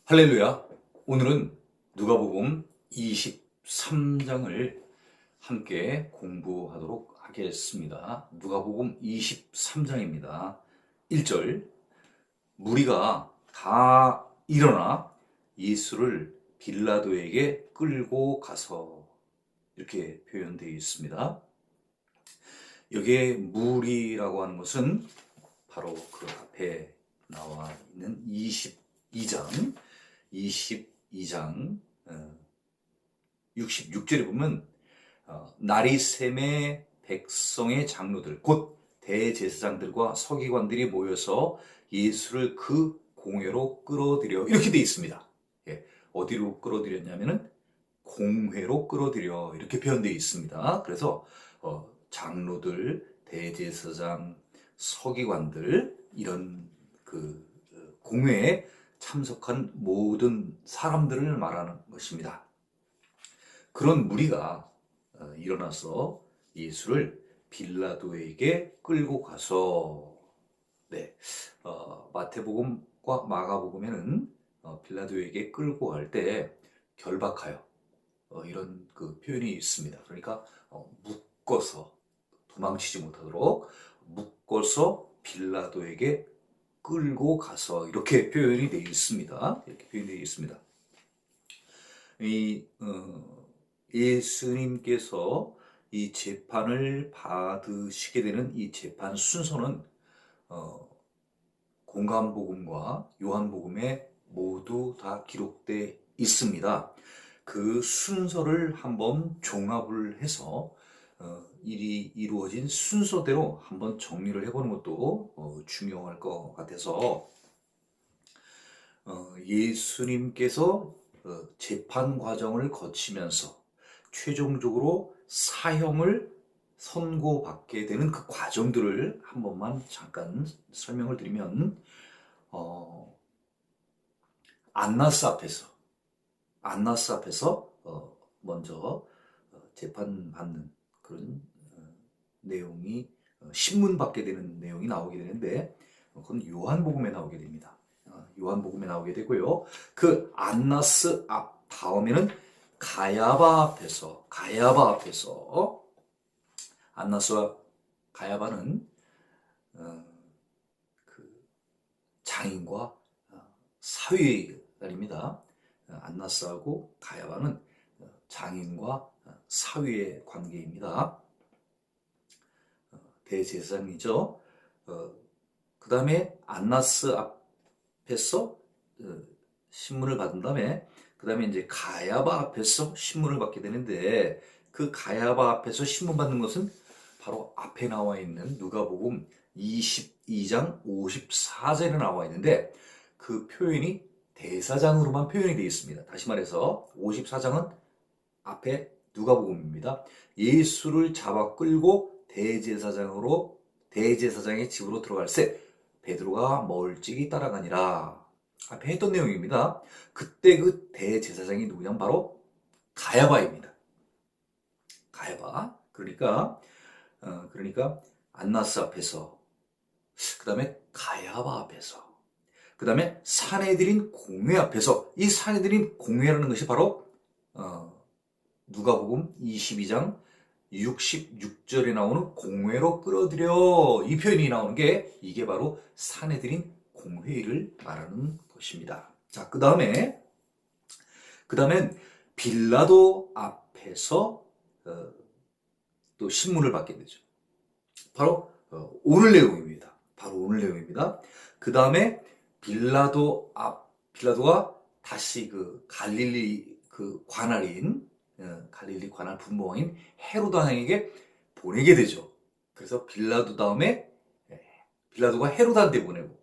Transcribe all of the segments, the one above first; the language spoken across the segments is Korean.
할렐루야. 오늘은 누가복음 23장을 함께 공부하도록 하겠습니다. 누가복음 23장입니다. 1절. 무리가 다 일어나 예수를 빌라도에게 끌고 가서, 이렇게 표현되어 있습니다. 여기에 무리라고 하는 것은 바로 그 앞에 나와 있는 22장 66절에 보면 나리샘의 백성의 장로들 곧 대제사장들과 서기관들이 모여서 예수를 그 공회로 끌어들여, 이렇게 되어 있습니다. 어디로 끌어들였냐면은 공회로 끌어들여, 이렇게 표현되어 있습니다. 그래서 장로들, 대제사장, 서기관들, 이런 그 공회에 참석한 모든 사람들을 말하는 것입니다. 그런 무리가 일어나서 예수를 빌라도에게 끌고 가서, 마태복음과 마가복음에는 빌라도에게 끌고 갈 때 결박하여, 이런 그 표현이 있습니다. 그러니까 묶어서, 도망치지 못하도록 묶어서 빌라도에게 끌고 가서, 이렇게 표현이 되어 있습니다. 이렇게 표현되어 있습니다. 예수님께서 이 재판을 받으시게 되는 이 재판 순서는 공간복음과 요한복음에 모두 다 기록되어 있습니다. 그 순서를 한번 종합을 해서 일이 이루어진 순서대로 한번 정리를 해보는 것도 중요할 것 같아서, 예수님께서 재판 과정을 거치면서 최종적으로 사형을 선고받게 되는 그 과정들을 한 번만 잠깐 설명을 드리면, 안나스 앞에서 먼저 재판받는 그런 내용이, 신문 받게 되는 내용이 나오게 되는데, 그건 요한복음에 나오게 됩니다. 요한복음에 나오게 되고요. 그 안나스 앞 다음에는 가야바 앞에서 안나스와 가야바는 그 장인과 사위입니다. 안나스하고 가야바는 장인과 사위의 관계입니다. 대제사장이죠. 그 다음에 안나스 앞에서 신문을 받은 다음에, 그 다음에 이제 가야바 앞에서 신문을 받게 되는데, 그 가야바 앞에서 신문 받는 것은 바로 앞에 나와 있는 누가복음 22장 54절에 나와 있는데, 그 표현이 대사장으로만 표현이 되어 있습니다. 다시 말해서 54장은 앞에 누가복음입니다. 예수를 잡아 끌고 대제사장의 집으로 들어갈새 베드로가 멀찍이 따라가니라, 앞에 했던 내용입니다. 그때 그 대제사장이 누구냐면 바로 가야바입니다. 가야바. 그러니까 안나스 앞에서, 그 다음에 가야바 앞에서, 그 다음에 산헤드린 공회 앞에서, 이 산헤드린 공회라는 것이 바로 누가복음 22장 66절에 나오는 공회로 끌어들여, 이 표현이 나오는 게, 이게 바로 산헤드린 공회를 말하는 것입니다. 자, 그 다음엔 빌라도 앞에서 또 신문을 받게 되죠. 바로 오늘 내용입니다. 그 다음에 빌라도가 다시 그 갈릴리 그 갈릴리 관할 분봉왕인 헤로드 왕에게 보내게 되죠. 그래서 빌라도 다음에 빌라도가 헤로드한테 보내고,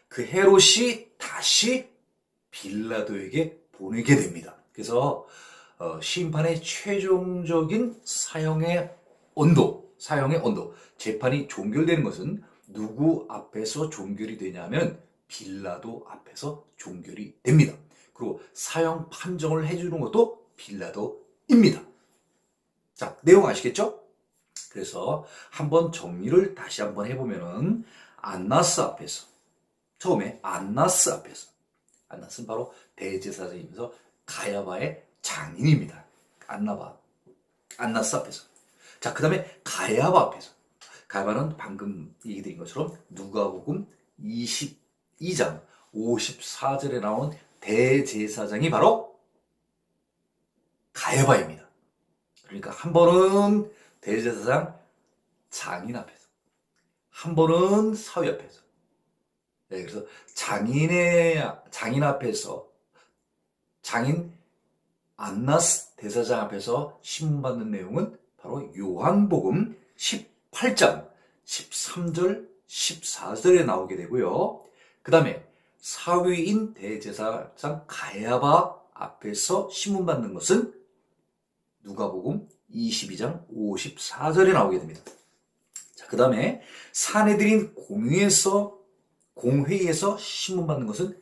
그 헤롯이 다시 빌라도에게 보내게 됩니다. 그래서 심판의 최종적인 사형의 온도, 재판이 종결되는 것은 누구 앞에서 종결이 되냐면 빌라도 앞에서 종결이 됩니다. 그리고 사형 판정을 해주는 것도 빌라도입니다. 자, 내용 아시겠죠? 그래서 한번 정리를 다시 한번 해보면은, 처음에 안나스 앞에서 안나스는 바로 대제사장이면서 가야바의 장인입니다. 안나스 앞에서. 자, 그 다음에 가야바 앞에서. 가야바는 방금 얘기 드린 것처럼 누가복음 22장 54절에 나오는 대제사장이 바로 가야바입니다. 그러니까 한 번은 대제사장 장인 앞에서, 한 번은 사위 앞에서. 네, 그래서 장인 앞에서, 장인 안나스 대사장 앞에서 신문받는 내용은 바로 요한복음 18장 13절 14절에 나오게 되고요. 그 다음에 사위인 대제사장 가야바 앞에서 신문받는 것은 누가복음 22장 54절에 나오게 됩니다. 자, 그 다음에 사내들인 공회에서 신문받는 것은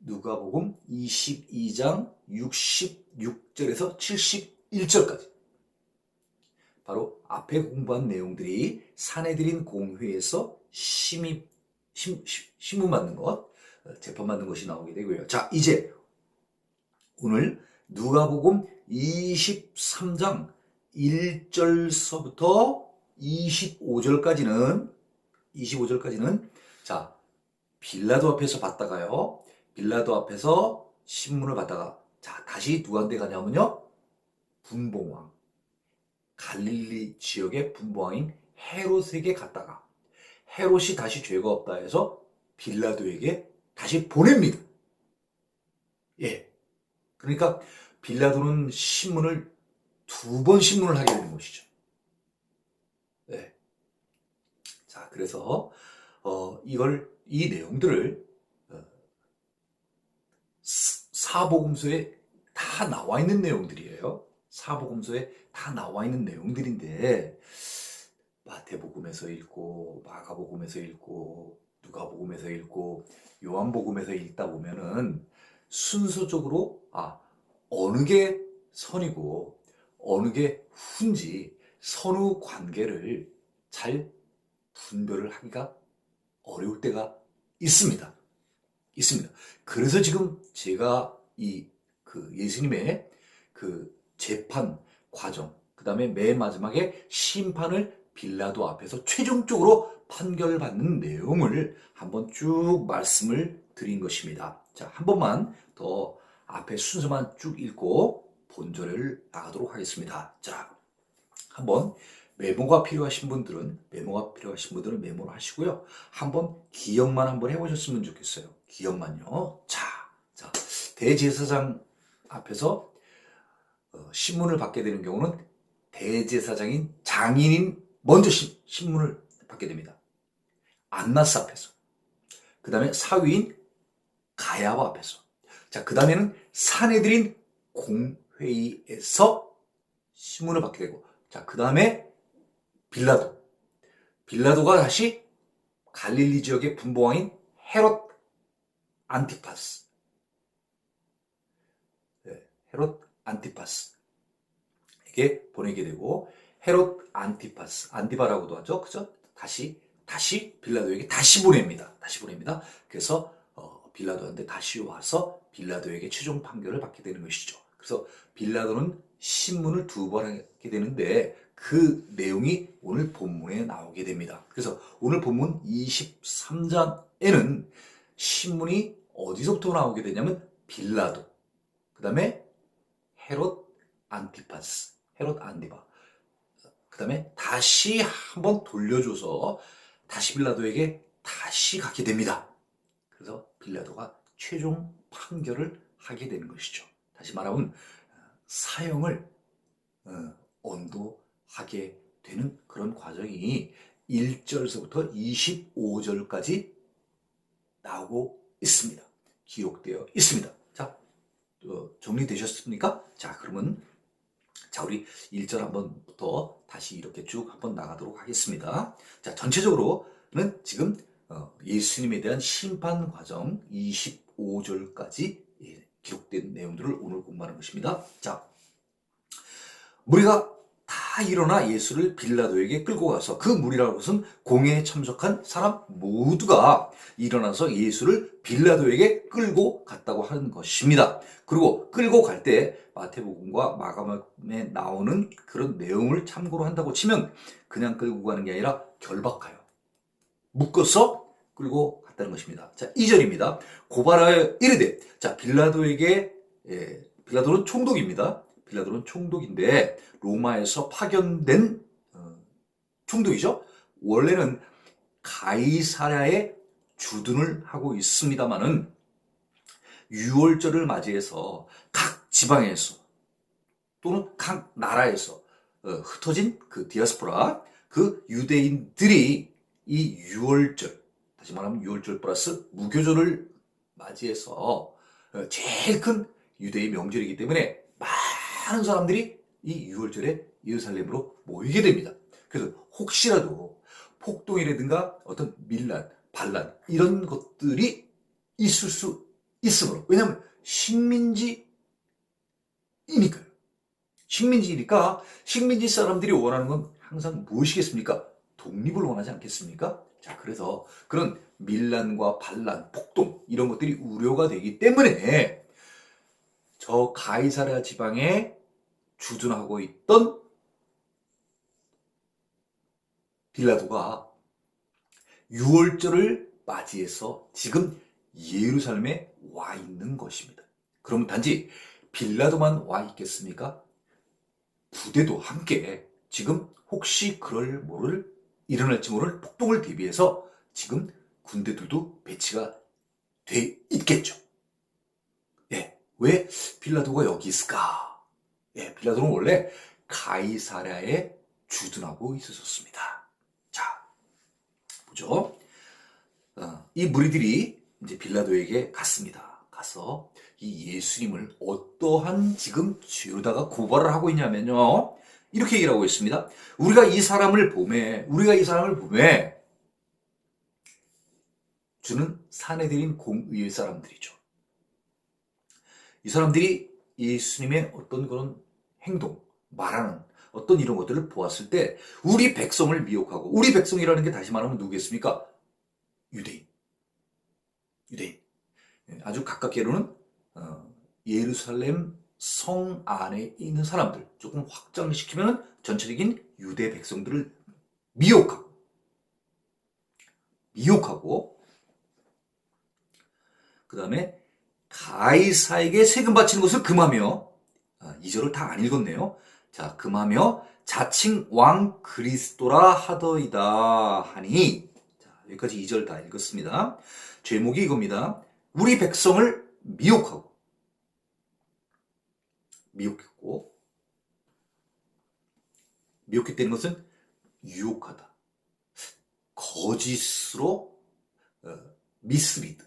누가복음 22장 66절에서 71절까지. 바로 앞에 공부한 내용들이 사내들인 공회에서 신문받는 것, 재판받는 것이 나오게 되고요. 자, 이제 오늘 누가복음 23장 1절서부터 25절까지는 자, 빌라도 앞에서 받다가요. 빌라도 앞에서 신문을 받다가 자, 다시 누구한테 가냐면요. 분봉왕, 갈릴리 지역의 분봉왕인 헤롯에게 갔다가 헤롯이 다시 죄가 없다 해서 빌라도에게 다시 보냅니다. 예. 그러니까 빌라도는 두 번 신문을 하게 되는 것이죠. 예. 자, 그래서 이 내용들을 사복음서에 다 나와 있는 내용들이에요. 사복음서에 다 나와 있는 내용들인데 마태복음에서 읽고 마가복음에서 읽고 누가복음에서 읽고 요한복음에서 읽다 보면은 순서적으로 어느 게 선이고 어느 게 후인지 선후 관계를 잘 분별을 하기가 어려울 때가 있습니다. 그래서 지금 제가 예수님의 재판 과정, 그 다음에 맨 마지막에 심판을 빌라도 앞에서 최종적으로 판결받는 내용을 한번 쭉 말씀을 드린 것입니다. 자, 한 번만 더 앞에 순서만 쭉 읽고 본절을 나가도록 하겠습니다. 자, 한번 메모가 필요하신 분들은 메모를 하시고요. 한번 기억만 한번 해보셨으면 좋겠어요. 기억만요. 자, 대제사장 앞에서 신문을 받게 되는 경우는 대제사장인 장인인 먼저 신문을 받게 됩니다. 안나스 앞에서. 그 다음에 사위인 가야바 앞에서. 자, 그 다음에는 사내들인 공회의에서 신문을 받게 되고, 자, 그 다음에 빌라도가 다시 갈릴리 지역의 분봉왕인 헤롯 안티파스에게 보내게 되고, 헤롯 안티바라고도 하죠. 그죠? 다시 빌라도에게 다시 보냅니다. 그래서 빌라도한테 다시 와서 빌라도에게 최종 판결을 받게 되는 것이죠. 그래서 빌라도는 신문을 두 번 하게 되는데 그 내용이 오늘 본문에 나오게 됩니다. 그래서 오늘 본문 23장에는 신문이 어디서부터 나오게 되냐면 빌라도, 그 다음에 헤롯 안티바, 그 다음에 다시 한번 돌려줘서 다시 빌라도에게 다시 가게 됩니다. 그래서 빌라도가 최종 판결을 하게 되는 것이죠. 다시 말하면 사형을 언도하게 되는 그런 과정이 1절서부터 25절까지 나오고 있습니다. 기록되어 있습니다. 자, 정리되셨습니까? 자, 그러면 우리 1절 한번부터 다시 이렇게 쭉 한번 나가도록 하겠습니다. 자, 전체적으로는 지금 예수님에 대한 심판 과정 25절까지 기록된 내용들을 오늘 공부하는 것입니다. 자, 우리가 다 다 일어나 예수를 빌라도에게 끌고 가서 그 무리라는 것은 공회에 참석한 사람 모두가 일어나서 예수를 빌라도에게 끌고 갔다고 하는 것입니다. 그리고 끌고 갈 때 마태복음과 마가복음에 나오는 그런 내용을 참고로 한다고 치면 그냥 끌고 가는 게 아니라 결박하여 묶어서 끌고 갔다는 것입니다. 자, 2절입니다. 고발하여 이르되, 자, 빌라도에게, 빌라도는 총독입니다. 빌라도는 총독인데 로마에서 파견된 총독이죠. 원래는 가이사랴에 주둔을 하고 있습니다만은 유월절을 맞이해서 각 지방에서 또는 각 나라에서 흩어진 그 디아스포라, 그 유대인들이 이 유월절, 다시 말하면 유월절 플러스 무교절을 맞이해서 제일 큰 유대의 명절이기 때문에 많은 사람들이 이 유월절에 예루살렘으로 모이게 됩니다. 그래서 혹시라도 폭동이라든가 어떤 밀란, 반란 이런 것들이 있을 수 있으므로, 왜냐하면 식민지이니까요. 식민지니까 식민지 사람들이 원하는 건 항상 무엇이겠습니까? 독립을 원하지 않겠습니까? 자, 그래서 그런 밀란과 반란, 폭동 이런 것들이 우려가 되기 때문에 저 가이사랴 지방에 주둔하고 있던 빌라도가 유월절을 맞이해서 지금 예루살렘에 와 있는 것입니다. 그럼 단지 빌라도만 와 있겠습니까? 부대도 함께 지금 혹시 그럴 모를 일어날지 모를 폭동을 대비해서 지금 군대들도 배치가 돼 있겠죠. 예, 왜 빌라도가 여기 있을까? 예, 빌라도는 원래 가이사랴에 주둔하고 있었습니다. 자, 보죠. 이 무리들이 이제 빌라도에게 갔습니다. 가서 이 예수님을 어떠한 지금 죄로다가 고발을 하고 있냐면요. 이렇게 얘기를 하고 있습니다. 우리가 이 사람을 보매 주는 사내들인 공의의 사람들이죠. 이 사람들이 예수님의 어떤 그런 행동, 말하는 어떤 이런 것들을 보았을 때 우리 백성을 미혹하고, 우리 백성이라는 게 다시 말하면 누구겠습니까? 유대인. 아주 가깝게로는 예루살렘 성 안에 있는 사람들, 조금 확장을 시키면 전체적인 유대 백성들을 미혹하고 그 다음에 가이사에게 세금 바치는 것을 금하며, 2절을 다 안 읽었네요. 자, 금하며 자칭 왕 그리스도라 하더이다 하니, 자, 여기까지 2절 다 읽었습니다. 제목이 이겁니다. 우리 백성을 미혹했다는 것은 유혹하다, 거짓으로 미스리드,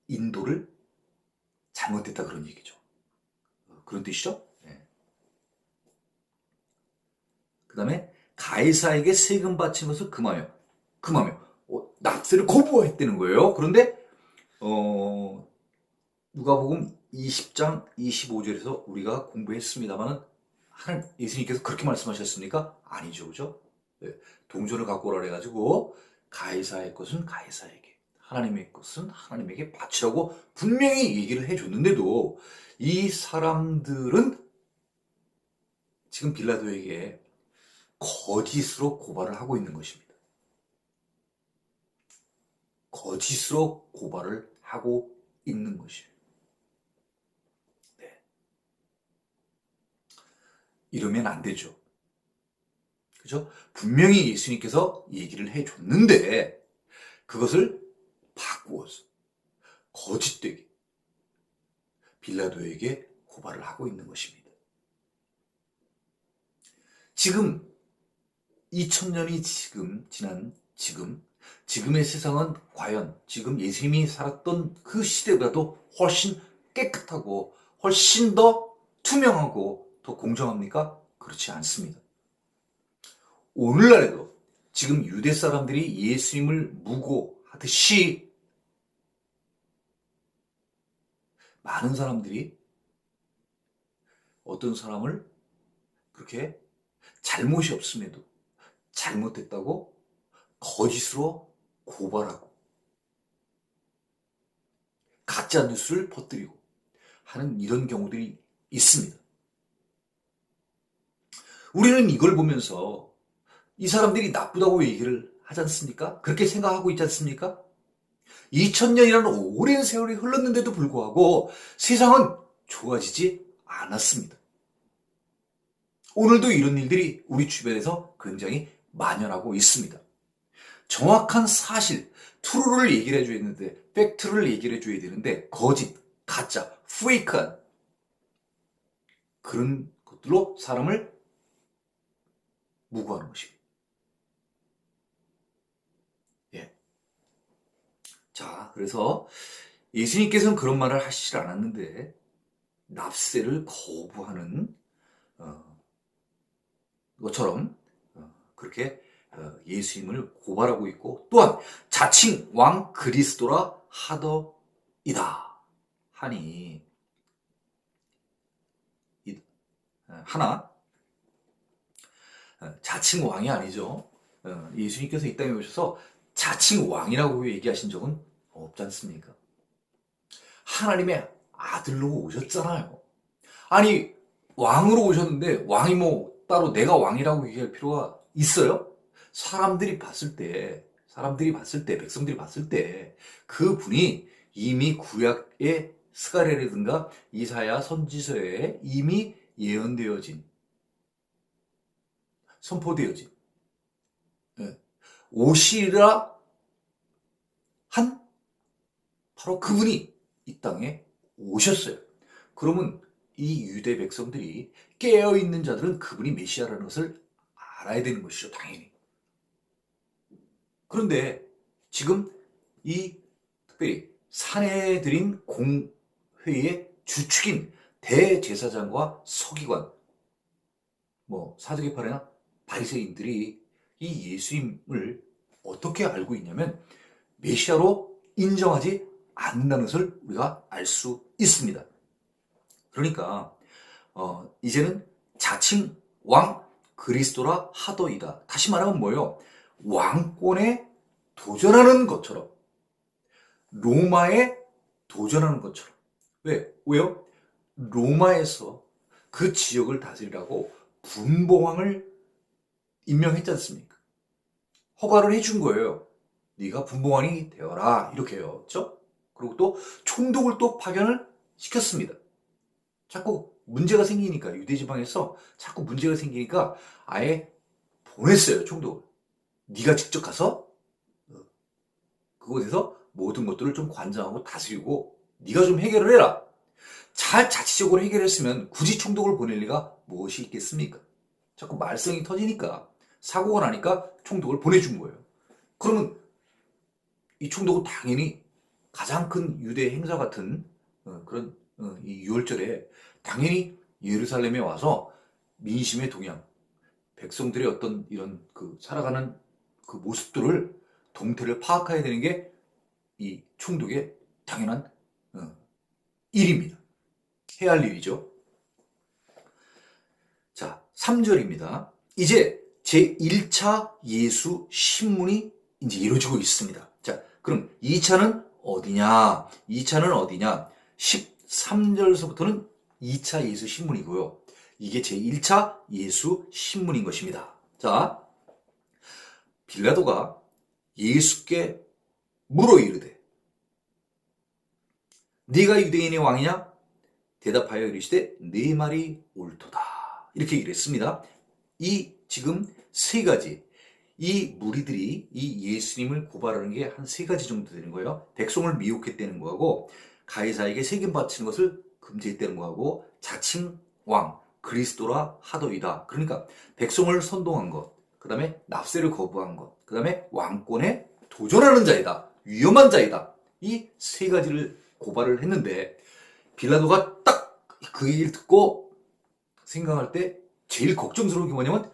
인도를 잘못했다, 그런 얘기죠. 그런 뜻이죠. 네. 그 다음에 가이사에게 세금 바치는 것을 금하며 납세를 거부했다는 거예요. 그런데 누가복음 20장 25절에서 우리가 공부했습니다만 하나님 예수님께서 그렇게 말씀하셨습니까? 아니죠, 그죠? 네. 동전을 갖고 오라 그래가지고 가이사의 것은 가이사에게, 하나님의 것은 하나님에게 바치라고 분명히 얘기를 해줬는데도 이 사람들은 지금 빌라도에게 거짓으로 고발을 하고 있는 것입니다. 거짓으로 고발을 하고 있는 것이에요. 네. 이러면 안 되죠. 그죠? 분명히 예수님께서 얘기를 해줬는데 그것을 바꾸어서 거짓되게 빌라도에게 고발을 하고 있는 것입니다. 지금 2000년이 지난 지금의 세상은 과연 지금 예수님이 살았던 그 시대보다도 훨씬 깨끗하고 훨씬 더 투명하고 더 공정합니까? 그렇지 않습니다. 오늘날에도 지금 유대 사람들이 예수님을 무고하듯이 많은 사람들이 어떤 사람을 그렇게 잘못이 없음에도 잘못했다고 거짓으로 고발하고 가짜 뉴스를 퍼뜨리고 하는 이런 경우들이 있습니다. 우리는 이걸 보면서 이 사람들이 나쁘다고 얘기를 하지 않습니까? 그렇게 생각하고 있지 않습니까? 2000년이라는 오랜 세월이 흘렀는데도 불구하고 세상은 좋아지지 않았습니다. 오늘도 이런 일들이 우리 주변에서 굉장히 만연하고 있습니다. 정확한 사실, 트루를 얘기를 해줘야 되는데, 팩트를 얘기를 해줘야 되는데, 거짓, 가짜, 페이크한 그런 것들로 사람을 무고하는 것입니다. 예. 자, 그래서 예수님께서는 그런 말을 하시질 않았는데, 납세를 거부하는 것처럼 그렇게 예수님을 고발하고 있고, 또한 자칭 왕 그리스도라 하더이다 하니, 하나 자칭 왕이 아니죠. 예수님께서 이 땅에 오셔서 자칭 왕이라고 얘기하신 적은 없지 않습니까? 하나님의 아들로 오셨잖아요. 아니, 왕으로 오셨는데 왕이 뭐 따로 내가 왕이라고 얘기할 필요가 있어요? 사람들이 봤을 때, 백성들이 봤을 때 그분이 이미 구약의 스가랴라든가 이사야 선지서에 이미 예언되어진, 선포되어진 오시리라 한 바로 그분이 이 땅에 오셨어요. 그러면 이 유대 백성들이 깨어있는 자들은 그분이 메시아라는 것을 알아야 되는 것이죠, 당연히. 그런데 지금 이 특별히 사내들인 공회의 주축인 대제사장과 서기관, 뭐 사두개파나 바리새인들이 이 예수님을 어떻게 알고 있냐면 메시아로 인정하지 않는다는 것을 우리가 알 수 있습니다. 그러니까 이제는 자칭 왕 그리스도라 하더이다. 다시 말하면 뭐예요? 왕권에 도전하는 것처럼, 로마에 도전하는 것처럼. 왜요? 로마에서 그 지역을 다스리라고 분봉왕을 임명했지 않습니까? 허가를 해준 거예요. 네가 분봉왕이 되어라, 이렇게 해요. 그렇죠? 그리고 또 총독을 또 파견을 시켰습니다. 자꾸 문제가 생기니까, 유대지방에서 자꾸 문제가 생기니까 아예 보냈어요, 총독을. 네가 직접 가서 그곳에서 모든 것들을 좀 관장하고 다스리고 네가 좀 해결을 해라. 잘 자치적으로 해결했으면 굳이 총독을 보낼 리가 무엇이 있겠습니까? 자꾸 말썽이 터지니까, 사고가 나니까 총독을 보내준 거예요. 그러면 이 총독은 당연히 가장 큰 유대 행사 같은 그런 이 유월절에 당연히 예루살렘에 와서 민심의 동향, 백성들의 어떤 이런 그 살아가는 그 모습들을, 동태를 파악해야 되는 게 이 총독의 당연한 일입니다. 해야 할 일이죠. 자, 3절입니다. 이제 제1차 예수 신문이 이제 이루어지고 있습니다. 자, 그럼 2차는 어디냐? 2차는 어디냐? 13절서부터는 2차 예수 신문이고요. 이게 제1차 예수 신문인 것입니다. 자, 빌라도가 예수께 물어 이르되 네가 유대인의 왕이냐? 대답하여 이르시되 네 말이 옳도다. 이렇게 얘기를 했습니다. 이 지금 세 가지, 이 무리들이 이 예수님을 고발하는 게 한 세 가지 정도 되는 거예요. 백성을 미혹했다는 거하고, 가이사에게 세금 바치는 것을 금지했다는 거하고, 자칭 왕 그리스도라 하더이다. 그러니까 백성을 선동한 것, 그 다음에 납세를 거부한 것, 그 다음에 왕권에 도전하는 자이다, 위험한 자이다. 이 세 가지를 고발을 했는데, 빌라도가 딱 그 얘기를 듣고 생각할 때 제일 걱정스러운 게 뭐냐면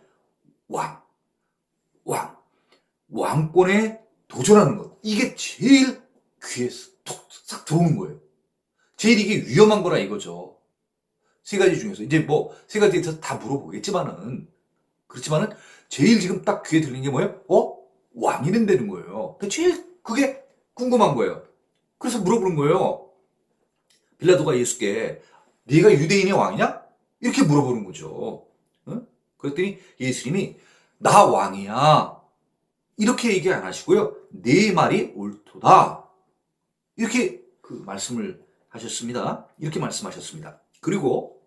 왕권에 도전하는 것. 이게 제일 귀에 싹 들어오는 거예요. 제일 이게 위험한 거라 이거죠. 세 가지 중에서 이제 뭐 세 가지에서 다 물어보겠지만은, 그렇지만은 제일 지금 딱 귀에 들리는 게 뭐예요? 왕이 된다는 거예요. 제일 그게 궁금한 거예요. 그래서 물어보는 거예요. 빌라도가 예수께 네가 유대인의 왕이냐? 이렇게 물어보는 거죠. 응? 그랬더니 예수님이 나 왕이야. 이렇게 얘기 안 하시고요. 네 말이 옳도다. 이렇게 그 말씀을 하셨습니다. 이렇게 말씀하셨습니다. 그리고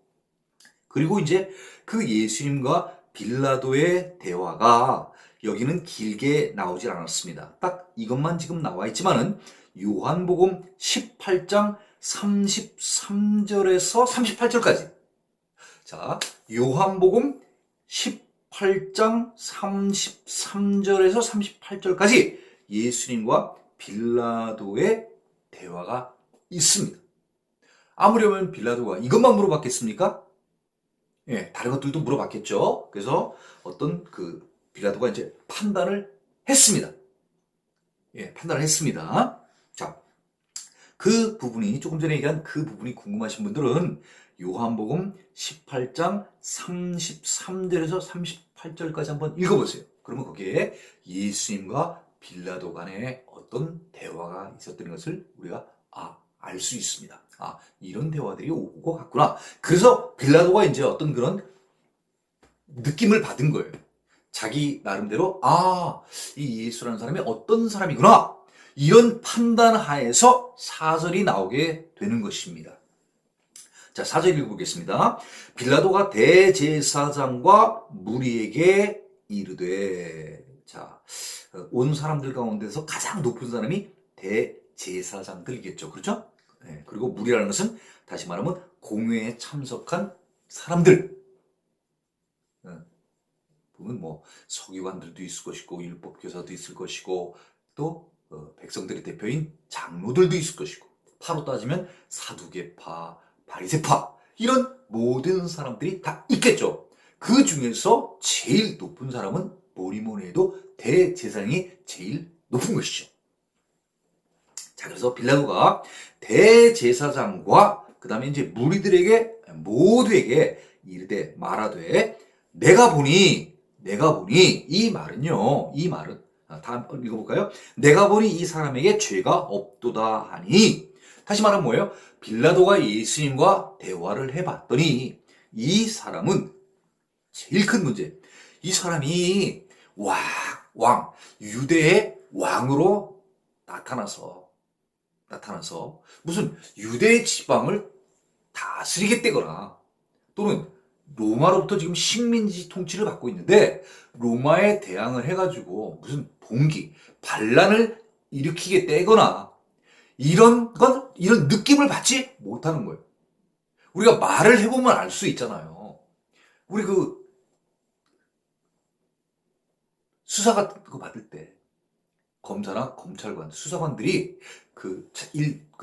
이제 그 예수님과 빌라도의 대화가 여기는 길게 나오질 않았습니다. 딱 이것만 지금 나와 있지만은 요한복음 18장 33절에서 38절까지. 자, 요한복음 18장 33절에서 38절까지 예수님과 빌라도의 대화가 있습니다. 아무려면 빌라도가 이것만 물어봤겠습니까? 예, 다른 것들도 물어봤겠죠. 그래서 어떤 그 빌라도가 이제 판단을 했습니다. 예, 판단을 했습니다. 자, 그 부분이 조금 전에 얘기한 그 부분이 궁금하신 분들은 요한복음 18장 33절에서 38절까지 한번 읽어보세요. 그러면 거기에 예수님과 빌라도 간에 어떤 대화가 있었던 것을 우리가 알 수 있습니다. 이런 대화들이 오고 갔구나. 그래서 빌라도가 이제 어떤 그런 느낌을 받은 거예요. 자기 나름대로 이 예수라는 사람이 어떤 사람이구나. 이런 판단 하에서 사절이 나오게 되는 것입니다. 자, 4절 읽어보겠습니다. 빌라도가 대제사장과 무리에게 이르되, 자, 온 사람들 가운데서 가장 높은 사람이 대제사장들이겠죠. 그렇죠? 네, 그리고 무리라는 것은 다시 말하면 공회에 참석한 사람들. 보면 뭐 서기관들도 있을 것이고 율법교사도 있을 것이고 또 백성들의 대표인 장로들도 있을 것이고 파로 따지면 사두개파, 바리새파 이런 모든 사람들이 다 있겠죠. 그 중에서 제일 높은 사람은 뭐니 해도 대제사장이 제일 높은 것이죠. 자, 그래서 빌라도가 대제사장과 그 다음에 이제 무리들에게 모두에게 이르되 말하되 내가 보니 이 말은요. 다음 읽어볼까요? 내가 보니 이 사람에게 죄가 없도다 하니 다시 말하면 뭐예요? 빌라도가 예수님과 대화를 해봤더니 이 사람은 제일 큰 문제. 이 사람이 유대의 왕으로 나타나서 무슨 유대 지방을 다스리겠다거나 또는 로마로부터 지금 식민지 통치를 받고 있는데 로마에 대항을 해가지고 무슨 반란을 일으키겠다거나 이런 느낌을 받지 못하는 거예요. 우리가 말을 해보면 알 수 있잖아요. 우리 그 수사 같은 거 받을 때 검사나 검찰관, 수사관들이 그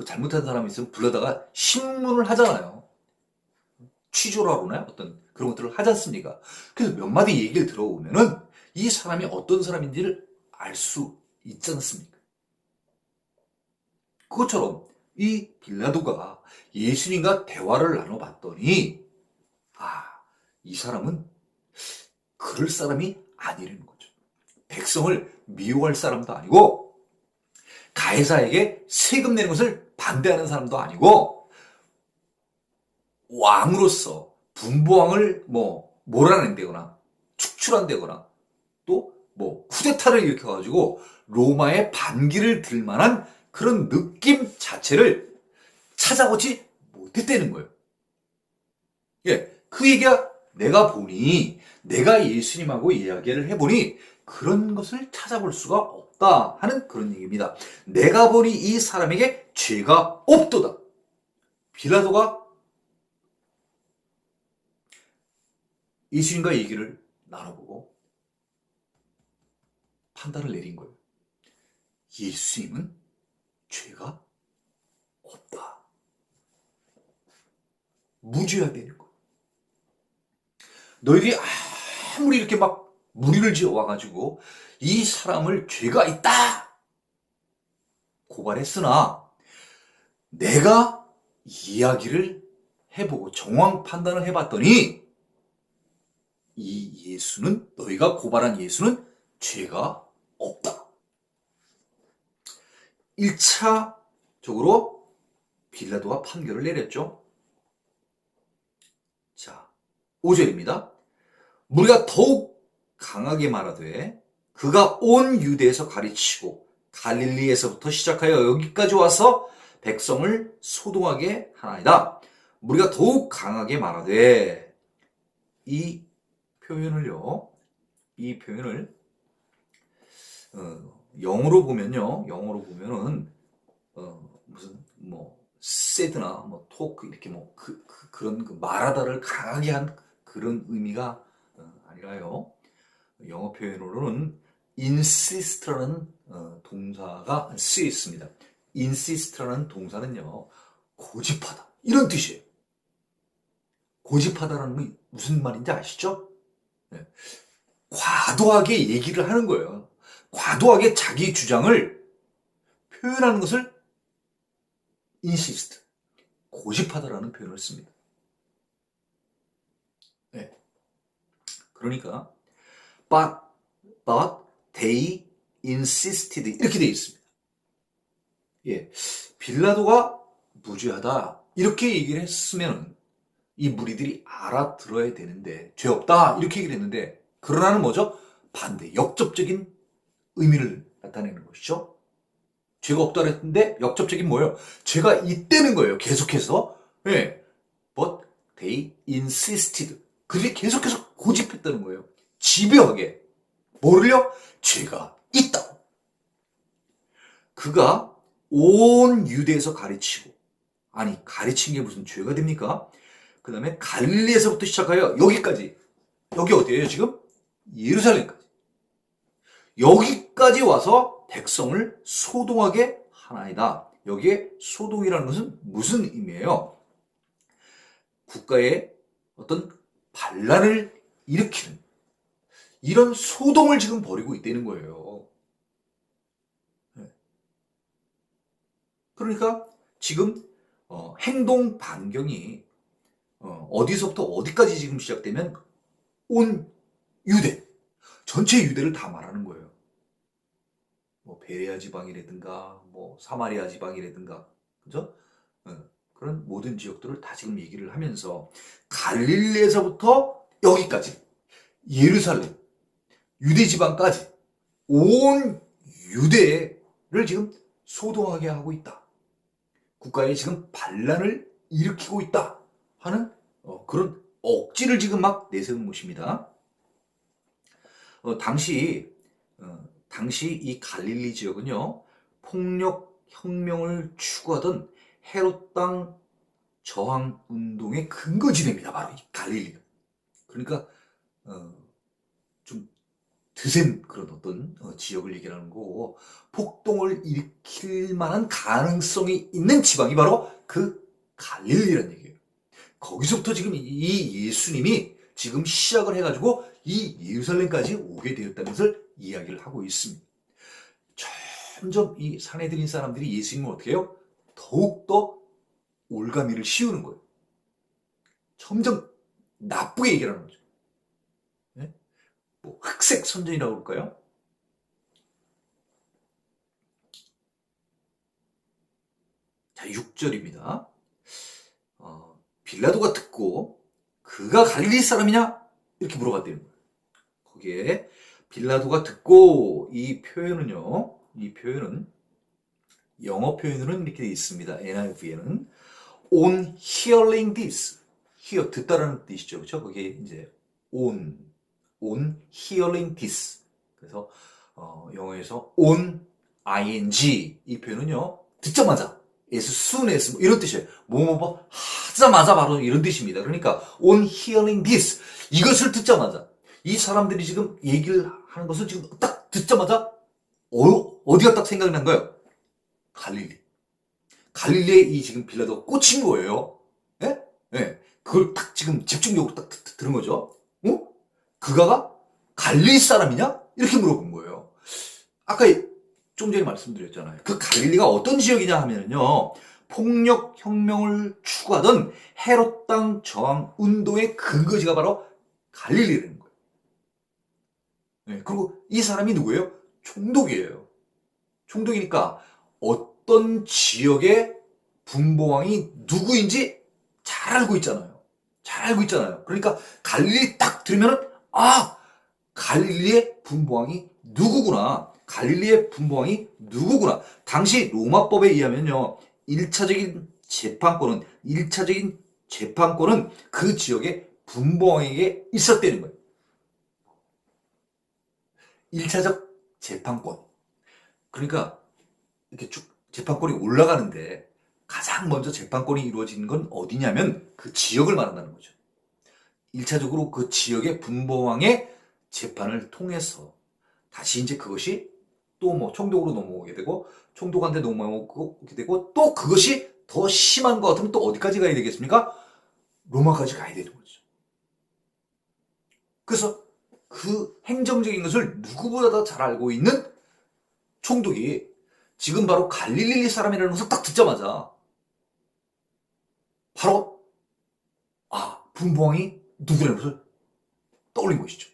잘못한 사람이 있으면 불러다가 신문을 하잖아요. 취조라고 하나요? 어떤 그런 것들을 하지 않습니까? 그래서 몇 마디 얘기를 들어보면은 이 사람이 어떤 사람인지를 알 수 있지 않습니까? 그것처럼 이 빌라도가 예수님과 대화를 나눠봤더니 이 사람은 그럴 사람이 아니라는 거죠. 백성을 미워할 사람도 아니고 가해사에게 세금 내는 것을 반대하는 사람도 아니고 왕으로서 분부왕을 몰아낸다거나 축출한다거나 또 쿠데타를 일으켜가지고 로마의 반기를 들 만한 그런 느낌 자체를 찾아보지 못했다는 거예요. 예, 그 얘기가 내가 예수님하고 이야기를 해보니 그런 것을 찾아볼 수가 없다 하는 그런 얘기입니다. 내가 보니 이 사람에게 죄가 없도다. 빌라도가 예수님과 얘기를 나눠보고 판단을 내린 거예요. 예수님은 죄가 없다. 무죄하게 되는 거예요. 너희들이 아무리 이렇게 막 무리를 지어 와가지고 이 사람을 죄가 있다 고발했으나 내가 이야기를 해보고 정황 판단을 해봤더니 이 예수는, 너희가 고발한 예수는 죄가 없다. 1차적으로 빌라도가 판결을 내렸죠. 자, 5절입니다. 우리가 더욱 강하게 말하되 그가 온 유대에서 가르치고 갈릴리에서부터 시작하여 여기까지 와서 백성을 소동하게 하나이다. 우리가 더욱 강하게 말하되, 이 표현을요, 이 표현을 영어로 보면은 무슨 뭐 said나 뭐 talk 이렇게 뭐 그런 말하다를 강하게 한 그런 의미가 아니라요. 영어 표현으로는 insist라는 동사가 쓰여 있습니다. insist라는 동사는요, 고집하다 이런 뜻이에요. 고집하다라는 게 무슨 말인지 아시죠? 네. 과도하게 얘기를 하는 거예요. 과도하게 자기 주장을 표현하는 것을 insist, 고집하다라는 표현을 씁니다. 네. 그러니까 but they insisted 이렇게 되어 있습니다. 예, 빌라도가 무죄하다 이렇게 얘기를 했으면 이 무리들이 알아들어야 되는데, 죄 없다 이렇게 얘기를 했는데, 그러나는 뭐죠? 반대, 역접적인 의미를 나타내는 것이죠. 죄가 없다 그랬는데 역접적인 뭐예요? 죄가 있다는 거예요. 계속해서. 예. But they insisted. 그들이 계속해서 고집했다는 거예요. 집요하게. 뭐를요? 죄가 있다. 그가 온 유대에서 가르치고, 아니 가르친 게 무슨 죄가 됩니까? 그 다음에 갈릴리에서부터 시작하여 여기까지. 여기 어디예요 지금? 예루살렘까지. 여기까지 와서 백성을 소동하게 하나이다. 여기에 소동이라는 것은 무슨 의미예요? 국가에 어떤 반란을 일으키는 이런 소동을 지금 벌이고 있다는 거예요. 그러니까 지금 행동 반경이 어디서부터 어디까지 지금 시작되면 온 유대, 전체 유대를 다 말하는 거예요. 뭐 베레아 지방이라든가 뭐 사마리아 지방이라든가, 그죠? 그런 모든 지역들을 다 지금 얘기를 하면서 갈릴리에서부터 여기까지 예루살렘, 유대 지방까지 온 유대를 지금 소동하게 하고 있다. 국가에 지금 반란을 일으키고 있다 하는 그런 억지를 지금 막 내세우는 것입니다. 당시 이 갈릴리 지역은요, 폭력 혁명을 추구하던 헤롯 땅 저항 운동의 근거지대입니다. 바로 이 갈릴리가. 그러니까 좀 드센 그런 어떤 지역을 얘기하는 거고, 폭동을 일으킬 만한 가능성이 있는 지방이 바로 그 갈릴리라는 얘기예요. 거기서부터 지금 이 예수님이 지금 시작을 해가지고 이 예루살렘까지 오게 되었다는 것을 이야기를 하고 있습니다. 점점 이 사내들인 사람들이 예수님을 어떻게 해요? 더욱더 올가미를 씌우는 거예요. 점점 나쁘게 얘기를 하는 거죠. 네? 뭐 흑색 선전이라고 그럴까요? 자, 6절입니다. 빌라도가 듣고 그가 갈릴리 사람이냐? 이렇게 물어봤대요. 거기에 빌라도가 듣고, 이 표현은요, 이 표현은 영어 표현으로는 이렇게 되어 있습니다. NIV에는 on hearing this, hear, 듣다라는 뜻이죠. 그렇죠? 거기에 이제 on hearing this. 그래서 영어에서 on ing, 이 표현은요, 듣자마자, as soon as, 이런 뜻이에요. 뭐 하자마자 바로 이런 뜻입니다. 그러니까 on hearing this, 이것을 듣자마자 이 사람들이 지금 얘기를 하는 것을 지금 딱 듣자마자 어디가 딱 생각이 난 거예요? 갈릴리. 갈릴리에 이 지금 빌라도가 꽂힌 거예요. 예? 예. 그걸 딱 지금 집중적으로 딱 들은 거죠. 그가가 갈릴리 사람이냐? 이렇게 물어본 거예요. 아까 좀 전에 말씀드렸잖아요. 그 갈릴리가 어떤 지역이냐 하면요, 폭력 혁명을 추구하던 헤롯 땅 저항 운동의 근거지가 바로 갈릴리라는 거예요. 예, 그리고 이 사람이 누구예요? 총독이에요. 총독이니까 어떤 지역의 분봉왕이 누구인지 잘 알고 있잖아요. 잘 알고 있잖아요. 그러니까 갈릴리 딱 들으면은 아, 갈릴리의 분봉왕이 누구구나. 갈릴리의 분봉왕이 누구구나. 당시 로마법에 의하면요. 1차적인 재판권은 그 지역의 분봉왕에게 있었다는 거예요. 1차적 재판권. 그러니까 이렇게 쭉 재판권이 올라가는데 가장 먼저 재판권이 이루어지는 건 어디냐면 그 지역을 말한다는 거죠. 1차적으로 그 지역의 분봉왕의 재판을 통해서 다시 이제 그것이 또 뭐 총독으로 넘어오게 되고 총독한테 넘어오게 되고 또 그것이 더 심한 것 같으면 또 어디까지 가야 되겠습니까? 로마까지 가야 되는 거죠. 그래서 그 행정적인 것을 누구보다 더 잘 알고 있는 총독이 지금 바로 갈릴리 사람이라는 것을 딱 듣자마자 바로 분봉왕이 누구라는 것을 떠올린 것이죠.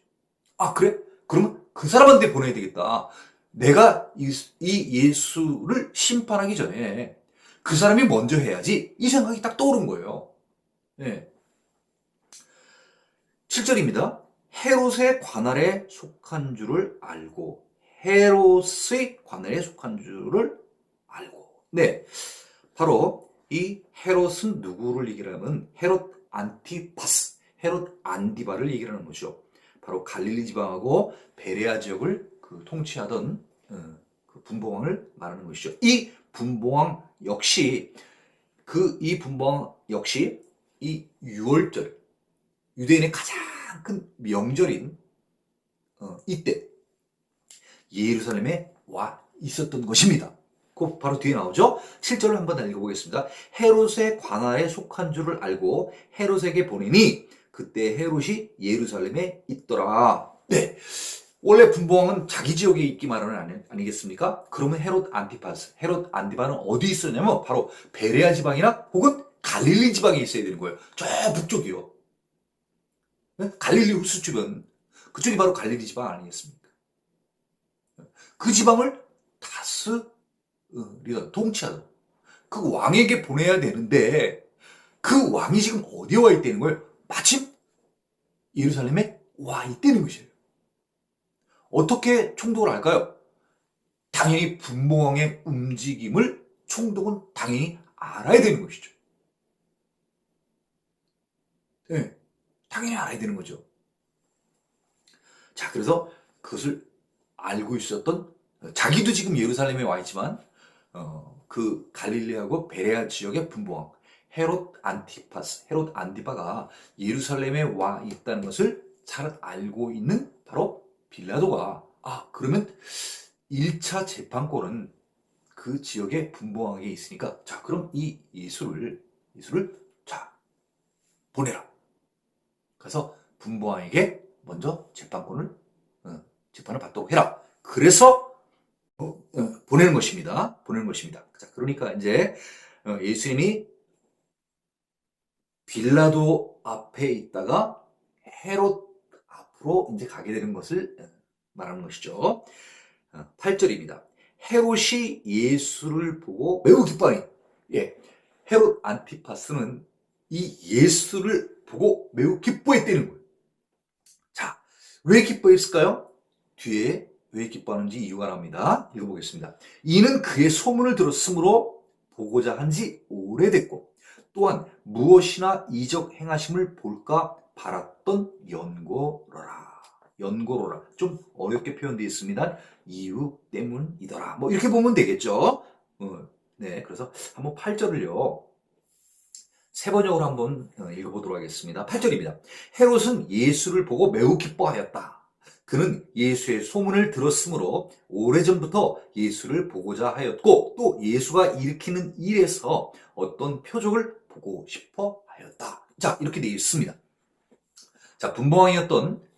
아, 그래? 그러면 그 사람한테 보내야 되겠다. 내가 이 예수를 심판하기 전에 그 사람이 먼저 해야지. 이 생각이 딱 떠오른 거예요. 네. 7절입니다. 헤롯의 관할에 속한 줄을 알고, 헤롯의 관할에 속한 줄을 알고. 네. 바로 이 헤롯은 누구를 얘기하면 헤롯 안티파스, 헤롯 안디바를 얘기하는 거죠. 바로 갈릴리 지방하고 베레아 지역을 통치하던 그 분봉왕을 말하는 것이죠. 이 분봉왕 역시 이 분봉왕 역시 이 6월절 유대인의 가장 큰 명절인 이때 예루살렘에 와 있었던 것입니다. 그 바로 뒤에 나오죠. 7절을 한번 읽어보겠습니다. 헤롯의 관하에 속한 줄을 알고 헤롯에게 보내니 그때 헤롯이 예루살렘에 있더라. 네. 원래 분봉왕은 자기 지역에 있기 마련은 아니겠습니까? 그러면 헤롯 안티파스, 헤롯 안디바는 어디 있었냐면 바로 베레아 지방이나 혹은 갈릴리 지방에 있어야 되는 거예요. 저 북쪽이요. 네? 갈릴리 호수 주변. 그쪽이 바로 갈릴리 지방 아니겠습니까? 그 지방을 다스리던 통치하던 그 왕에게 보내야 되는데 그 왕이 지금 어디에 와 있다는 거예요? 마침 예루살렘에 와 있다는 것이에요. 어떻게 총독을 할까요? 당연히 분봉왕의 움직임을 총독은 당연히 알아야 되는 것이죠. 네, 당연히 알아야 되는 거죠. 자, 그래서 그것을 알고 있었던 자기도 지금 예루살렘에 와 있지만 그 갈릴리하고 베레아 지역의 분봉왕 헤롯 안티파스, 헤롯 안디바가 예루살렘에 와 있다는 것을 잘 알고 있는 바로 빌라도가 그러면 1차 재판권은 그 지역의 분봉왕에게 있으니까 자 그럼 이 예수를 자 보내라. 그래서 분봉왕에게 먼저 재판을 받도록 해라. 그래서 보내는 것입니다. 보내는 것입니다. 자, 그러니까 이제 예수님이 빌라도 앞에 있다가 헤롯 앞으로 이제 가게 되는 것을 말하는 것이죠. 8절입니다. 헤롯이 예수를 보고 매우 기뻐하니, 헤롯 안티파스는 이 예수를 보고 매우 기뻐했다는 거예요. 자, 왜 기뻐했을까요? 뒤에 왜 기뻐하는지 이유가 나옵니다. 읽어보겠습니다. 이는 그의 소문을 들었으므로 보고자 한지 오래됐고 또한 무엇이나 이적 행하심을 볼까 바랐던 연고로라. 연고로라. 좀 어렵게 표현되어 있습니다. 이유 때문이더라. 뭐 이렇게 보면 되겠죠. 네, 그래서 한번 8절을요. 세 번역으로 한번 읽어보도록 하겠습니다. 8절입니다. 헤롯은 예수를 보고 매우 기뻐하였다. 그는 예수의 소문을 들었으므로 오래전부터 예수를 보고자 하였고 또 예수가 일으키는 일에서 어떤 표적을 보고 싶어 하였다. 자, 이렇게 되어 있습니다. 자, 분봉왕이었던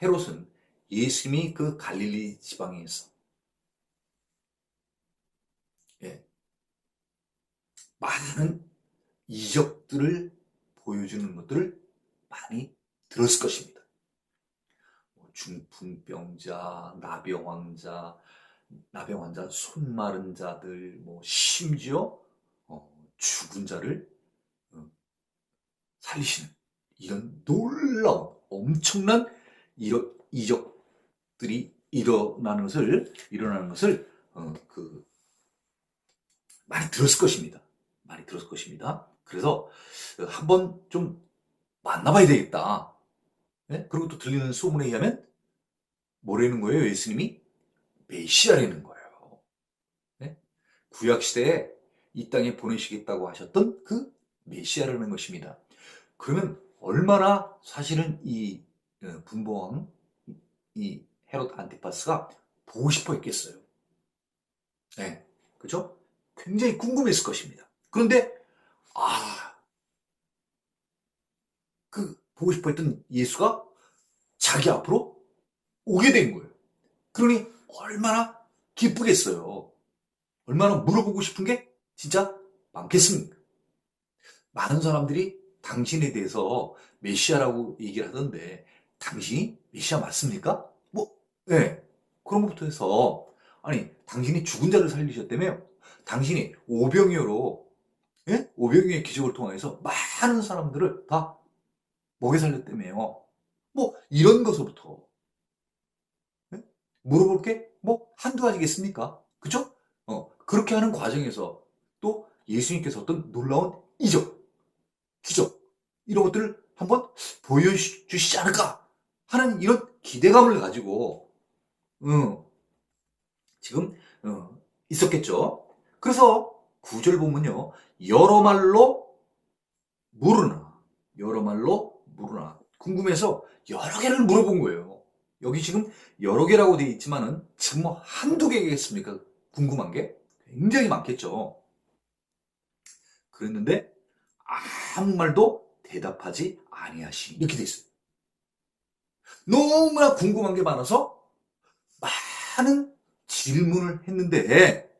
헤롯은 예수님이 그 갈릴리 지방에서 많은 이적들을 보여주는 것들을 많이 들었을 것입니다. 중풍병자, 나병환자, 손 마른 자들, 심지어 죽은 자를 살리시는 이런 놀라운 엄청난 이적들이 일어나는 것을 많이 들었을 것입니다. 많이 들었을 것입니다. 그래서 한번 좀 만나봐야 되겠다. 네? 그리고 또 들리는 소문에 의하면 뭐라는 거예요? 예수님이 메시아라는 거예요. 네? 구약시대에 이 땅에 보내시겠다고 하셨던 그 메시아라는 것입니다. 그러면 얼마나 사실은 이 분봉왕, 이 헤롯 안티파스가 보고 싶어 했겠어요. 네. 그죠? 굉장히 궁금했을 것입니다. 그런데, 보고 싶어 했던 예수가 자기 앞으로 오게 된 거예요. 그러니 얼마나 기쁘겠어요. 얼마나 물어보고 싶은 게 진짜 많겠습니까? 많은 사람들이 당신에 대해서 메시아라고 얘기를 하던데 당신이 메시아 맞습니까? 네. 그런 것부터 해서 아니 당신이 죽은 자를 살리셨다며요. 당신이 오병이어로 오병이어의 기적을 통해서 많은 사람들을 다 먹여 살렸다며요. 이런 것부터 물어볼 게 한두 가지겠습니까? 그죠? 그렇게 하는 과정에서 또 예수님께서 어떤 놀라운 이적, 기적, 이런 것들을 한번 보여주시지 않을까 하는 이런 기대감을 가지고, 지금, 있었겠죠. 그래서 구절 보면요. 여러 말로 물으나. 궁금해서 여러 개를 물어본 거예요. 여기 지금 여러 개라고 되어 있지만은 지금 한두 개겠습니까? 궁금한 게 굉장히 많겠죠. 그랬는데 아무 말도 대답하지 아니하시니 이렇게 돼 있어요. 너무나 궁금한 게 많아서 많은 질문을 했는데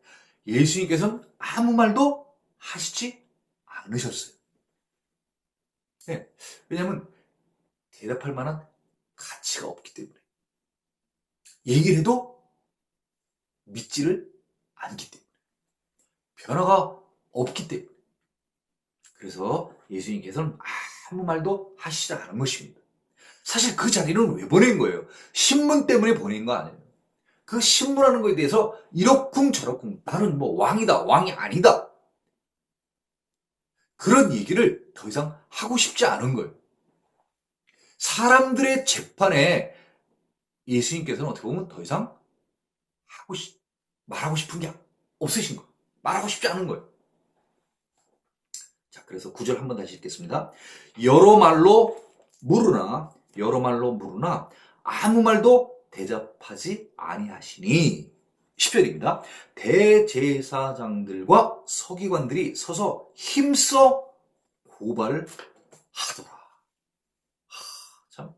예수님께서는 아무 말도 하시지 않으셨어요. 네, 왜냐하면 대답할 만한 가치가 없기 때문에. 얘기를 해도 믿지를 않기 때문에. 변화가 없기 때문에. 그래서 예수님께서는 아무 말도 하시지 않은 것입니다. 사실 그 자리는 왜 보낸 거예요? 신문 때문에 보낸 거 아니에요. 그 신문하는 거에 대해서 이러쿵 저러쿵 나는 왕이다, 왕이 아니다. 그런 얘기를 더 이상 하고 싶지 않은 거예요. 사람들의 재판에 예수님께서는 어떻게 보면 더 이상 말하고 싶은 게 없으신 거예요. 말하고 싶지 않은 거예요. 자, 그래서 9절 한번 다시 읽겠습니다. 여러 말로 물으나 아무 말도 대답하지 아니하시니 10절입니다. 대제사장들과 서기관들이 서서 힘써 고발을 하더라. 참.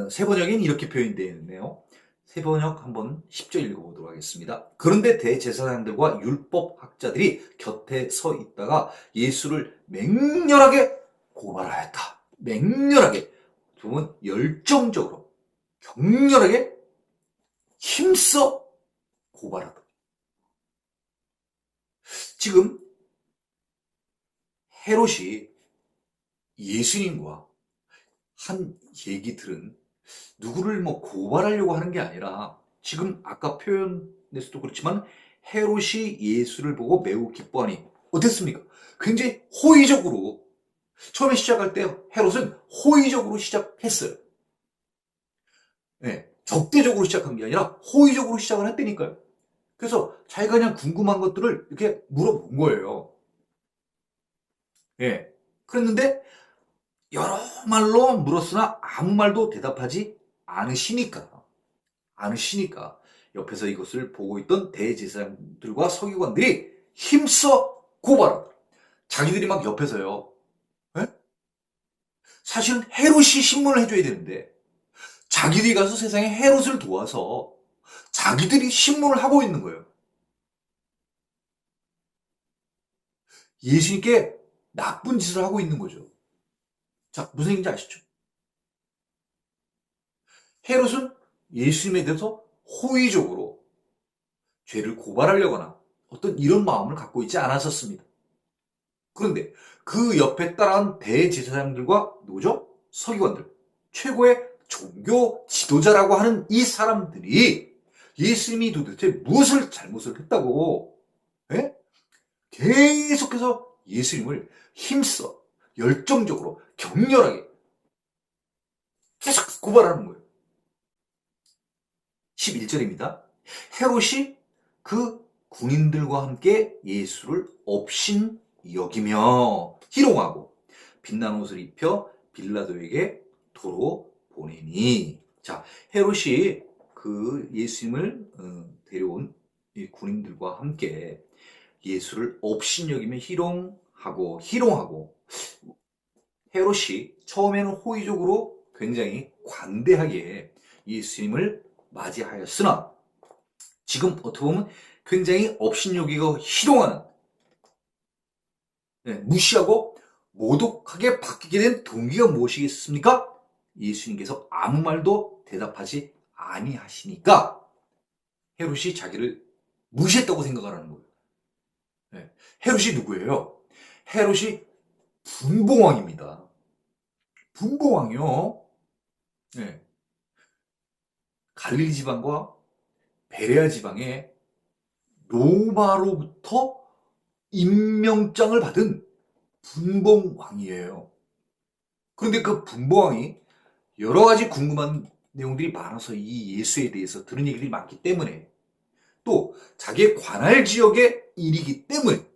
세번역엔 이렇게 표현되어 있네요. 세번역 한번 10절 읽어보도록 하겠습니다. 그런데 대제사장들과 율법학자들이 곁에 서 있다가 예수를 맹렬하게 고발하였다. 맹렬하게, 두 열정적으로, 격렬하게 힘써 고발하다. 지금 헤롯이 예수님과 한 얘기들은 누구를 고발하려고 하는 게 아니라 지금 아까 표현에서도 그렇지만 헤롯이 예수를 보고 매우 기뻐하니 어땠습니까? 굉장히 호의적으로 처음에 시작할 때 헤롯은 호의적으로 시작했어요. 네, 적대적으로 시작한 게 아니라 호의적으로 시작을 했다니까요. 그래서 자기가 그냥 궁금한 것들을 이렇게 물어본 거예요. 예. 그랬는데 여러 말로 물었으나 아무 말도 대답하지 않으시니까 옆에서 이것을 보고 있던 대제사장들과 서기관들이 힘써 고발한다. 자기들이 막 옆에서요. 예? 사실은 헤롯이 신문을 해줘야 되는데 자기들이 가서 세상에 헤롯을 도와서 자기들이 신문을 하고 있는 거예요. 예수님께 나쁜 짓을 하고 있는 거죠. 자, 무슨 얘기인지 아시죠? 헤롯은 예수님에 대해서 호의적으로 죄를 고발하려거나 어떤 이런 마음을 갖고 있지 않았었습니다. 그런데 그 옆에 따라한 대제사장들과 누구죠? 서기관들, 최고의 종교 지도자라고 하는 이 사람들이 예수님이 도대체 무엇을 잘못을 했다고, 예? 계속해서 예수님을 힘써 열정적으로 격렬하게 계속 고발하는 거예요. 11절입니다. 헤롯이 그 군인들과 함께 예수를 업신 여기며 희롱하고 빛난 옷을 입혀 빌라도에게 도로 보내니. 자, 헤롯이 그 예수님을 데려온 이 군인들과 함께 예수를 업신여기며 희롱하고 헤롯이 처음에는 호의적으로 굉장히 관대하게 예수님을 맞이하였으나 지금 어떻게 보면 굉장히 업신여기고 희롱하는, 무시하고 모독하게 바뀌게 된 동기가 무엇이겠습니까? 예수님께서 아무 말도 대답하지 아니하시니까 헤롯이 자기를 무시했다고 생각하라는 거예요. 헤롯이 누구예요? 헤롯이 분봉왕입니다. 분봉왕이요. 갈릴리 지방과 베레아 지방에 로마로부터 임명장을 받은 분봉왕이에요. 그런데 그 분봉왕이 여러 가지 궁금한 내용들이 많아서 이 예수에 대해서 들은 얘기들이 많기 때문에, 또 자기의 관할 지역의 일이기 때문에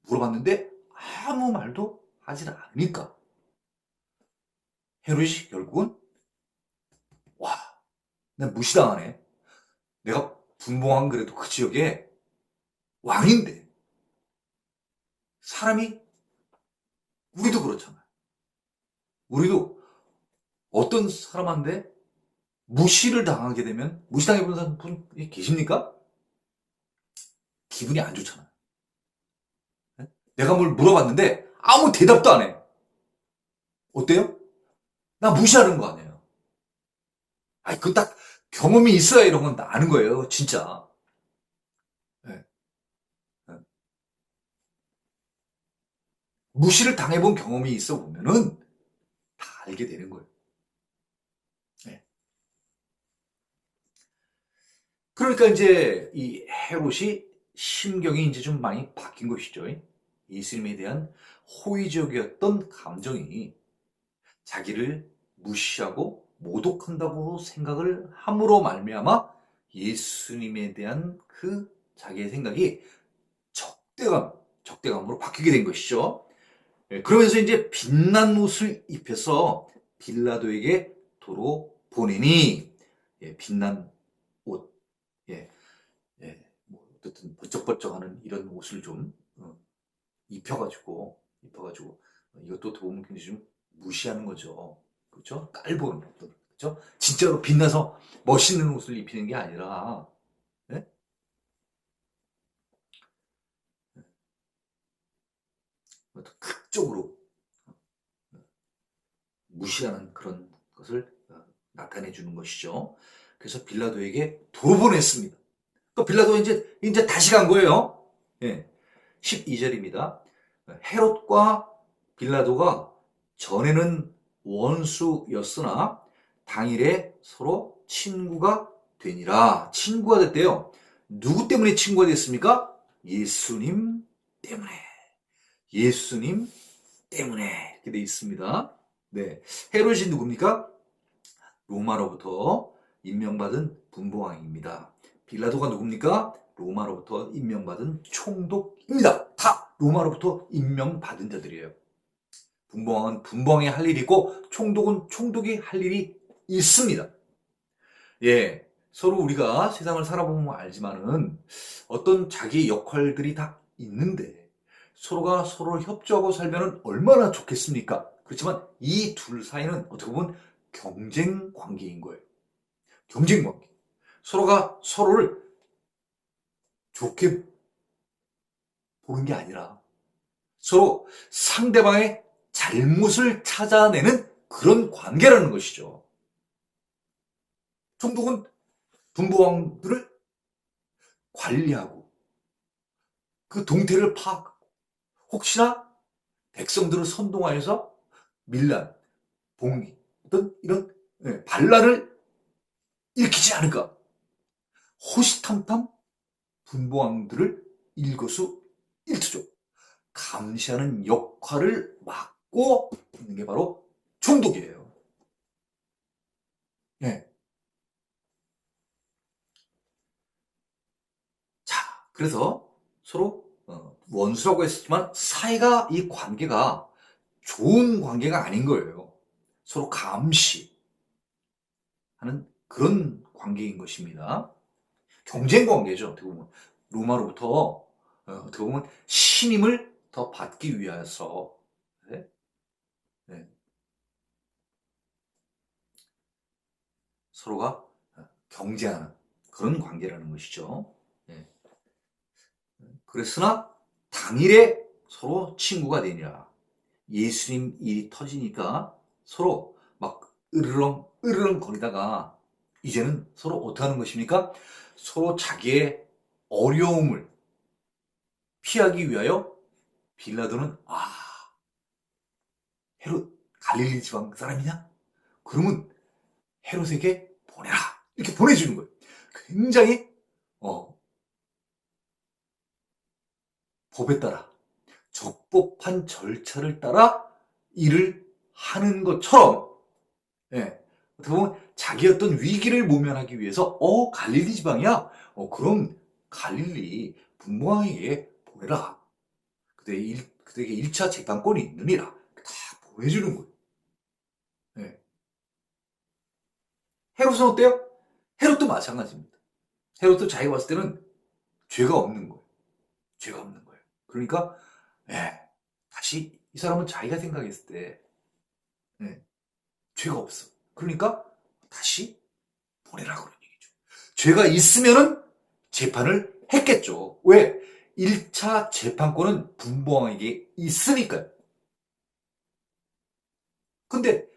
물어봤는데 아무 말도 하질 않으니까 헤롯이 결국은, 와, 난 무시당하네. 내가 분봉왕 그래도 그 지역에 왕인데, 사람이, 우리도 그렇잖아요. 우리도 어떤 사람한테 무시를 당하게 되면, 무시당해본 분이 계십니까? 기분이 안 좋잖아요. 내가 뭘 물어봤는데 아무 대답도 안 해. 어때요? 나 무시하는 거 아니에요. 아니, 그 딱 경험이 있어야 이런 건 아는 거예요, 진짜. 네. 네. 무시를 당해본 경험이 있어 보면은 다 알게 되는 거예요. 네. 그러니까 이제 이 헤롯이 심경이 이제 좀 많이 바뀐 것이죠. 예수님에 대한 호의적이었던 감정이 자기를 무시하고 모독한다고 생각을 함으로 말미암아 예수님에 대한 그 자기의 생각이 적대감으로 바뀌게 된 것이죠. 그러면서 이제 빛난 옷을 입혀서 빌라도에게 도로 보내니, 빛난 옷, 예, 뭐 어쨌든 번쩍번쩍하는 이런 옷을 좀 입혀가지고 이것도 보면 굉장히 좀 무시하는 거죠. 그렇죠? 깔보는 어떤, 그렇죠? 진짜로 빛나서 멋있는 옷을 입히는 게 아니라, 네? 극적으로 무시하는 그런 것을 나타내 주는 것이죠. 그래서 빌라도에게 돌보냈습니다. 또 빌라도가 이제 다시 간 거예요. 12절입니다. 헤롯과 빌라도가 전에는 원수였으나 당일에 서로 친구가 되니라. 친구가 됐대요. 누구 때문에 친구가 됐습니까? 예수님 때문에. 예수님 때문에. 이렇게 돼 있습니다. 네. 헤롯이 누굽니까? 로마로부터 임명받은 분봉왕입니다. 빌라도가 누굽니까? 로마로부터 임명받은 총독입니다. 다 로마로부터 임명받은 자들이에요. 분봉왕은 분봉왕이 할 일이 있고 총독은 총독이 할 일이 있습니다. 서로 우리가 세상을 살아보면 알지만은 어떤 자기 역할들이 다 있는데 서로가 서로 협조하고 살면 얼마나 좋겠습니까? 그렇지만 이 둘 사이는 어떻게 보면 경쟁 관계인 거예요. 경쟁 관계. 서로가 서로를 좋게 보는 게 아니라 서로 상대방의 잘못을 찾아내는 그런 관계라는 것이죠. 총독은 분부왕들을 관리하고 그 동태를 파악하고 혹시나 백성들을 선동하여서 밀란, 봉기, 어떤 이런 반란을 일으키지 않을까. 호시탐탐 분부왕들을 일거수일투족 감시하는 역할을 맡고 있는 게 바로 총독이에요. 예. 자, 그래서 서로 원수라고 했지만 사이가 이 관계가 좋은 관계가 아닌 거예요. 서로 감시하는 그런 관계인 것입니다. 경쟁 관계죠. 어떻게 보면 로마로부터 어떻게 보면 신임을 더 받기 위해서 네? 네. 서로가 경쟁하는 그런 관계라는 것이죠. 네. 그랬으나 당일에 서로 친구가 되니라. 예수님 일이 터지니까 서로 막 으르렁 거리다가 이제는 서로 어떻게 하는 것입니까? 서로 자기의 어려움을 피하기 위하여 빌라도는 헤롯 갈릴리 지방 사람이냐? 그러면 헤롯에게 보내라. 이렇게 보내주는 거예요. 굉장히 법에 따라 적법한 절차를 따라 일을 하는 것처럼 어떻게 보면 자기 어떤 위기를 모면하기 위해서 갈릴리 지방이야? 그럼 갈릴리 분부왕에게 보내라. 그대에게 1차 재판권이 있느니라. 다 보내주는 거예요. 네. 헤롯은 어때요? 헤롯도 마찬가지입니다. 헤롯도 자기가 봤을 때는 죄가 없는 거예요. 죄가 없는 거예요. 그러니까 다시 이 사람은 자기가 생각했을 때 죄가 없어. 그러니까 다시 보내라 그런 얘기죠. 죄가 있으면은 재판을 했겠죠. 왜? 1차 재판권은 분부왕에게 있으니까요. 근데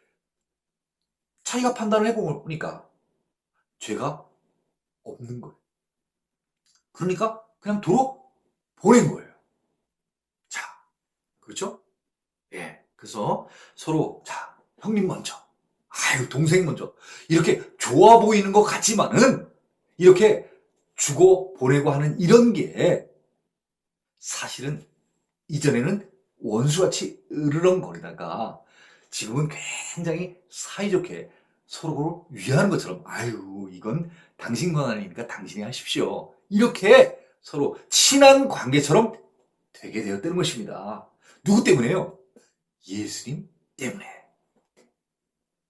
자기가 판단을 해보니까 죄가 없는 거예요. 그러니까 그냥 도로 보낸 거예요. 자, 그렇죠? 예. 그래서 서로 형님 먼저, 동생 먼저 이렇게 좋아 보이는 것 같지만은 이렇게 주고 보내고 하는 이런 게 사실은 이전에는 원수같이 으르렁거리다가 지금은 굉장히 사이좋게 서로를 위하는 것처럼 이건 당신 권한이니까 당신이 하십시오. 이렇게 서로 친한 관계처럼 되게 되었다는 것입니다. 누구 때문에요? 예수님 때문에.